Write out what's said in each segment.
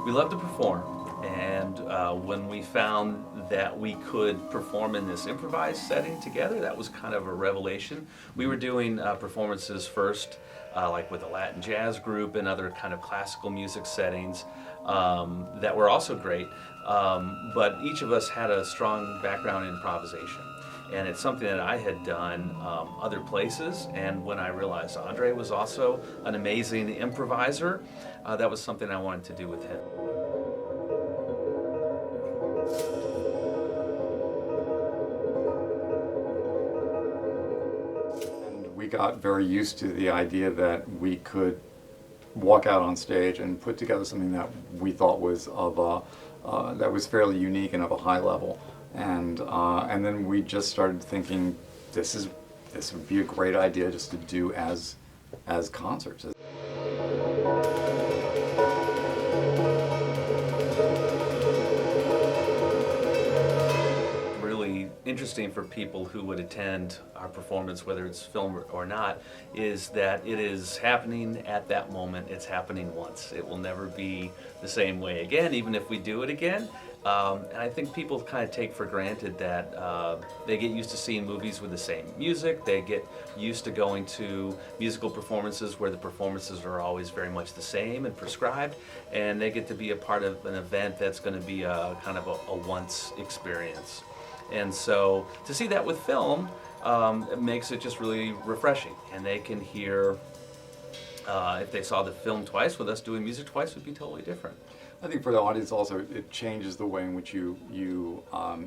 We love to perform, and when we found that we could perform in this improvised setting together, that was kind of a revelation. We were doing performances first, like with a Latin jazz group and other kind of classical music settings that were also great, but each of us had a strong background in improvisation. And it's something that I had done other places, and when I realized Andre was also an amazing improviser, that was something I wanted to do with him. And we got very used to the idea that we could walk out on stage and put together something that we thought was that was fairly unique and of a high level. And then we just started thinking, this would be a great idea just to do as concerts. Really interesting for people who would attend our performance, whether it's film or not, is that it is happening at that moment. It's happening once. It will never be the same way again, even if we do it again. And I think people kind of take for granted that they get used to seeing movies with the same music. They get used to going to musical performances where the performances are always very much the same and prescribed, and they get to be a part of an event that's going to be a kind of a once experience. And so to see that with film, it makes it just really refreshing, and they can hear, if they saw the film twice with us, doing music twice would be totally different. I think for the audience also, it changes the way in which you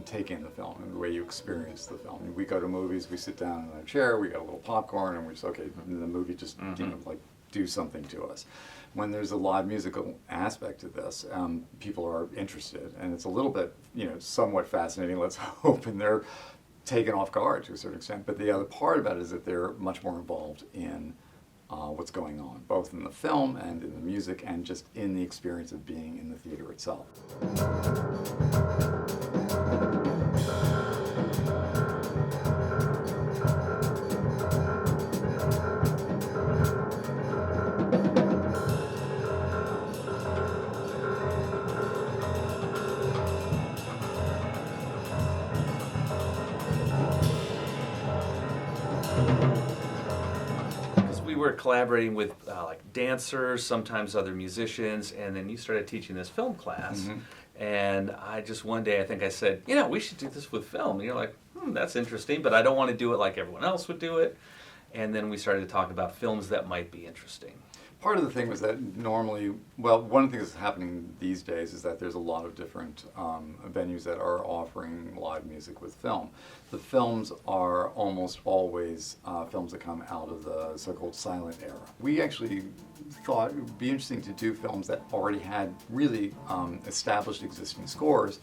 take in the film and the way you experience the film. We go to movies, we sit down in a chair, we got a little popcorn, and we're just, okay, the movie just like do something to us. When there's a live musical aspect to this, people are interested, and it's a little bit, somewhat fascinating, let's hope, and they're taken off guard to a certain extent. But the other part about it is that they're much more involved in what's going on, both in the film and in the music and just in the experience of being in the theater itself. We were collaborating with like dancers, sometimes other musicians, and then you started teaching this film class. And I just one day, I think I said, we should do this with film. And you're like, that's interesting, but I don't want to do it like everyone else would do it. And then we started to talk about films that might be interesting. Part of the thing was that normally, one of the things that's happening these days is that there's a lot of different venues that are offering live music with film. The films are almost always films that come out of the so-called silent era. We actually thought it would be interesting to do films that already had really established existing scores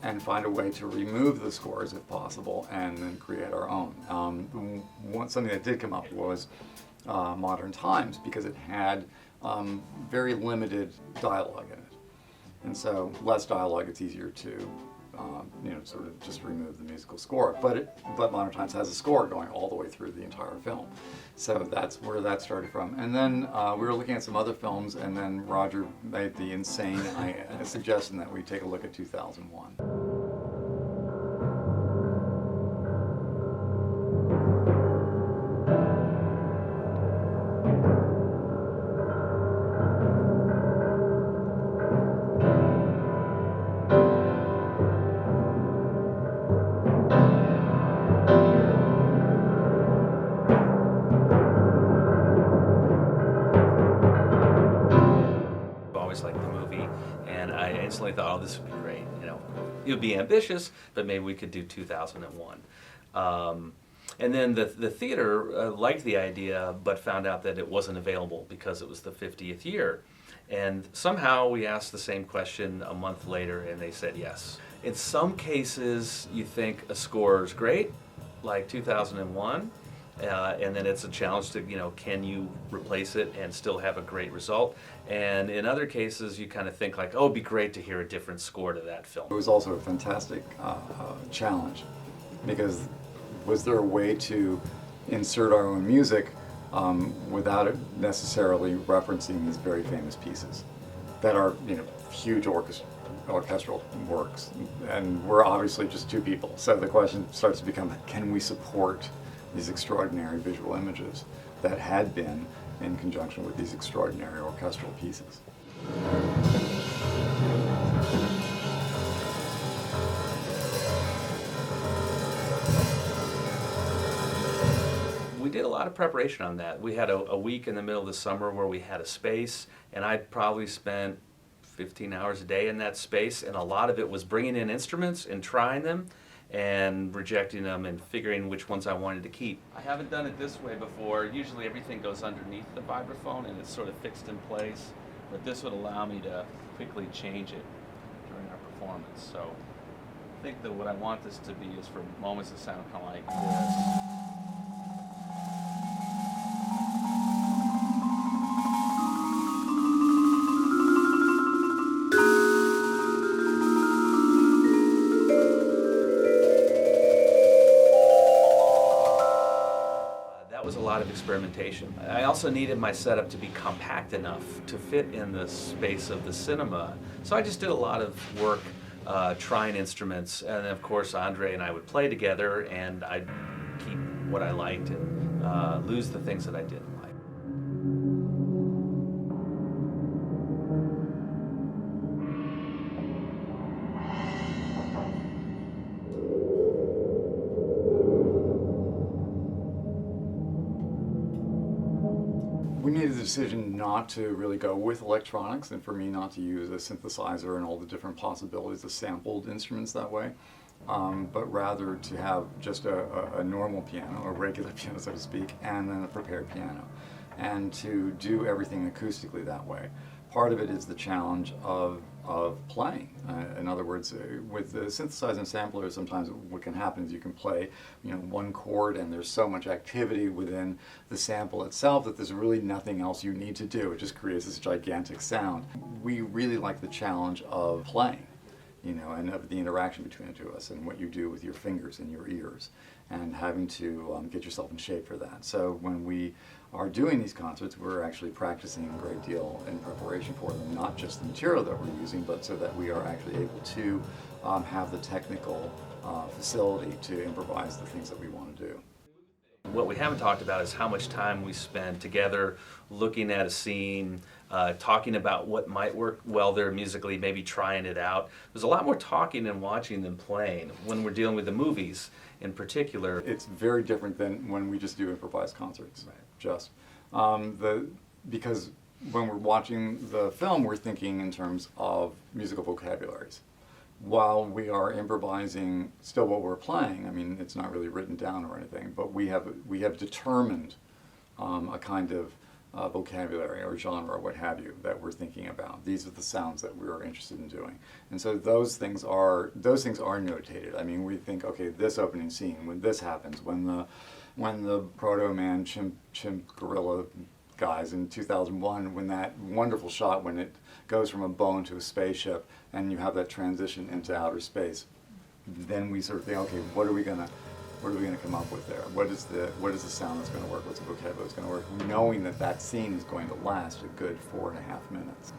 and find a way to remove the scores if possible and then create our own. Something that did come up was Modern Times, because it had very limited dialogue in it. And so less dialogue, it's easier to sort of just remove the musical score. But Modern Times has a score going all the way through the entire film. So that's where that started from. And then we were looking at some other films, and then Roger made the insane suggestion that we take a look at 2001. Liked the movie, and I instantly thought, this would be great. It would be ambitious, but maybe we could do 2001. And then the theater liked the idea, but found out that it wasn't available because it was the 50th year. And somehow we asked the same question a month later, and they said yes. In some cases, you think a score is great, like 2001, and then it's a challenge to, can you replace it and still have a great result? And in other cases, you kind of think like, it'd be great to hear a different score to that film. It was also a fantastic challenge, because was there a way to insert our own music without it necessarily referencing these very famous pieces? that are, huge orchestral works, and we're obviously just two people. So the question starts to become, can we support these extraordinary visual images that had been in conjunction with these extraordinary orchestral pieces? We did a lot of preparation on that. We had a week in the middle of the summer where we had a space, and I probably spent 15 hours a day in that space, and a lot of it was bringing in instruments and trying them and rejecting them and figuring which ones I wanted to keep. I haven't done it this way before. Usually everything goes underneath the vibraphone and it's sort of fixed in place, but this would allow me to quickly change it during our performance. So I think that what I want this to be is for moments that sound kind of like this. That was a lot of experimentation. I also needed my setup to be compact enough to fit in the space of the cinema. So I just did a lot of work trying instruments, and of course Andre and I would play together, and I'd keep what I liked and lose the things that I didn't like. We made a decision not to really go with electronics, and for me not to use a synthesizer and all the different possibilities of sampled instruments that way, but rather to have just a normal piano, a regular piano so to speak, and then a prepared piano, and to do everything acoustically that way. Part of it is the challenge of playing. In other words, with the synthesizer and sampler, sometimes what can happen is you can play, one chord, and there's so much activity within the sample itself that there's really nothing else you need to do. It just creates this gigantic sound. We really like the challenge of playing, and of the interaction between the two of us, and what you do with your fingers and your ears, and having to get yourself in shape for that. So when we are doing these concerts, we're actually practicing a great deal in preparation for them, not just the material that we're using, but so that we are actually able to have the technical facility to improvise the things that we want to do. What we haven't talked about is how much time we spend together looking at a scene, talking about what might work well there musically, maybe trying it out. There's a lot more talking and watching than playing when we're dealing with the movies in particular. It's very different than when we just do improvised concerts. Right. Because when we're watching the film, we're thinking in terms of musical vocabularies. While we are improvising still what we're playing, I mean, it's not really written down or anything, but we have determined a kind of vocabulary or genre or what have you that we're thinking about. These are the sounds that we're interested in doing. And so those things are notated. I mean, we think, okay, this opening scene, when this happens, when the Proto-Man chimp gorilla guys in 2001, when that wonderful shot when it goes from a bone to a spaceship and you have that transition into outer space, then we sort of think, okay, what are we gonna come up with there? What is the sound that's going to work? What's the vocabulary that's going to work? Knowing that that scene is going to last a good 4.5 minutes.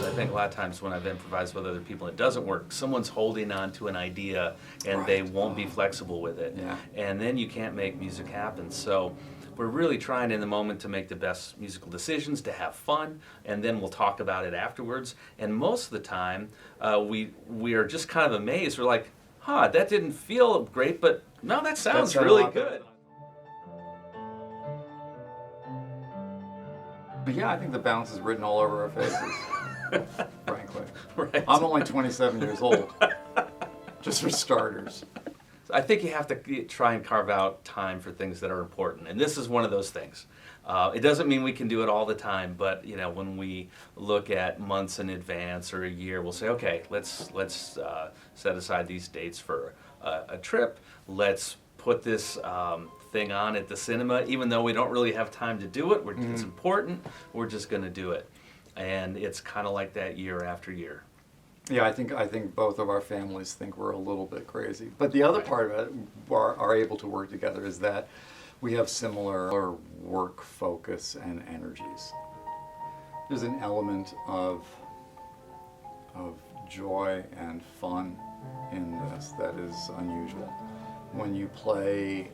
I think a lot of times when I've improvised with other people, it doesn't work. Someone's holding on to an idea and Right. They won't be flexible with it. Yeah. And then you can't make music happen. So we're really trying in the moment to make the best musical decisions, to have fun, and then we'll talk about it afterwards. And most of the time, we are just kind of amazed. We're like, that didn't feel great, but no, that sounds really good. But yeah, I think the balance is written all over our faces. Frankly. Right. I'm only 27 years old, just for starters. I think you have to try and carve out time for things that are important, and this is one of those things. It doesn't mean we can do it all the time, but when we look at months in advance or a year, we'll say, okay, let's set aside these dates for a trip. Let's put this thing on at the cinema, even though we don't really have time to do it. It's important. We're just going to do it. And it's kind of like that year after year. Yeah, I think both of our families think we're a little bit crazy. But the other part of it, are able to work together, is that we have similar work focus and energies. There's an element of joy and fun in this that is unusual. When you play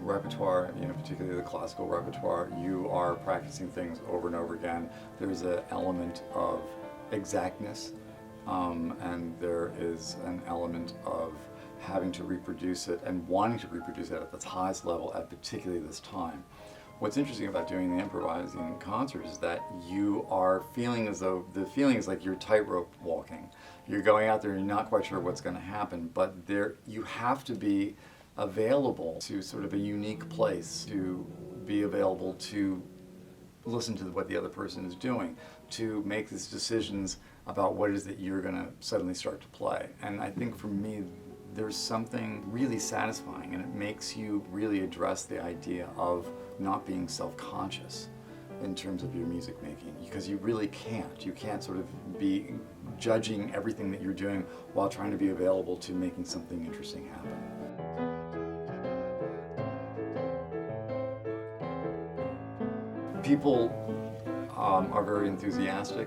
repertoire, particularly the classical repertoire, you are practicing things over and over again. There's an element of exactness, and there is an element of having to reproduce it and wanting to reproduce it at its highest level at particularly this time. What's interesting about doing the improvising concert is that you are feeling as though the feeling is like you're tightrope walking. You're going out there and you're not quite sure what's going to happen, but you have to be available to sort of a unique place, to be available to listen to what the other person is doing, to make these decisions about what it is that you're going to suddenly start to play. And I think for me, there's something really satisfying, and it makes you really address the idea of not being self-conscious in terms of your music making, because you really can't. You can't sort of be judging everything that you're doing while trying to be available to making something interesting happen. People are very enthusiastic.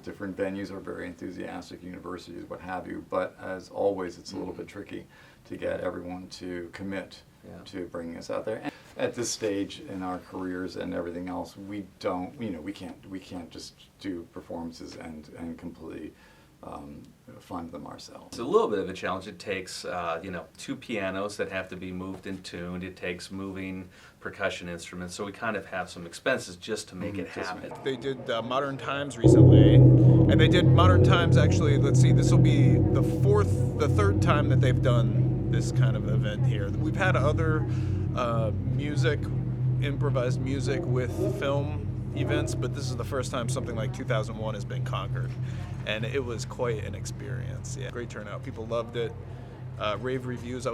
Different venues are very enthusiastic, universities, what have you, but as always, it's a little bit tricky to get everyone to commit to bringing us out there. And at this stage in our careers and everything else, we can't just do performances and completely fund them ourselves. It's a little bit of a challenge. It takes, two pianos that have to be moved and tuned. It takes moving percussion instruments. So we kind of have some expenses just to make it happen. They did Modern Times recently, and they did Modern Times actually, let's see, this will be the third time that they've done this kind of event here. We've had other improvised music with film events, but this is the first time something like 2001 has been conquered, and it was quite an experience. Yeah, great turnout. People loved it. Rave reviews.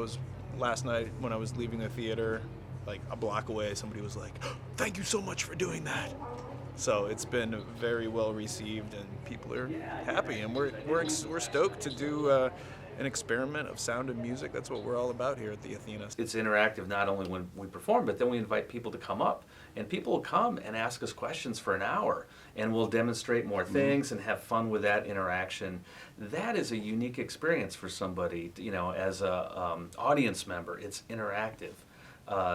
Last night when I was leaving the theater, like a block away, somebody was like, "Thank you so much for doing that." So it's been very well received, and people are happy, and we're stoked to do an experiment of sound and music. That's what we're all about here at the Athena. It's interactive not only when we perform, but then we invite people to come up, and people will come and ask us questions for an hour, and we'll demonstrate more things and have fun with that interaction. That is a unique experience for somebody, as a audience member. It's interactive,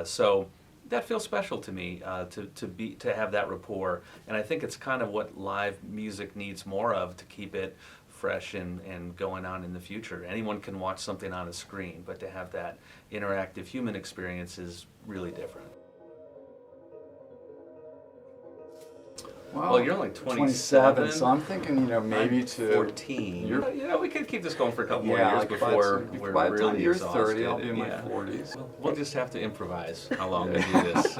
so that feels special to me, to have that rapport, and I think it's kind of what live music needs more of to keep it fresh and going on in the future. Anyone can watch something on a screen, but to have that interactive human experience is really different. Well, you're only 27, so I'm thinking, maybe I'm to 14. We could keep this going for a couple more yeah, years like before we're by the time really you're exhausted. 30, I'll be in my 40s. We'll just have to improvise how long we do this.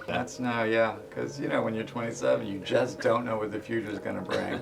That's now, because when you're 27, you just don't know what the future is going to bring.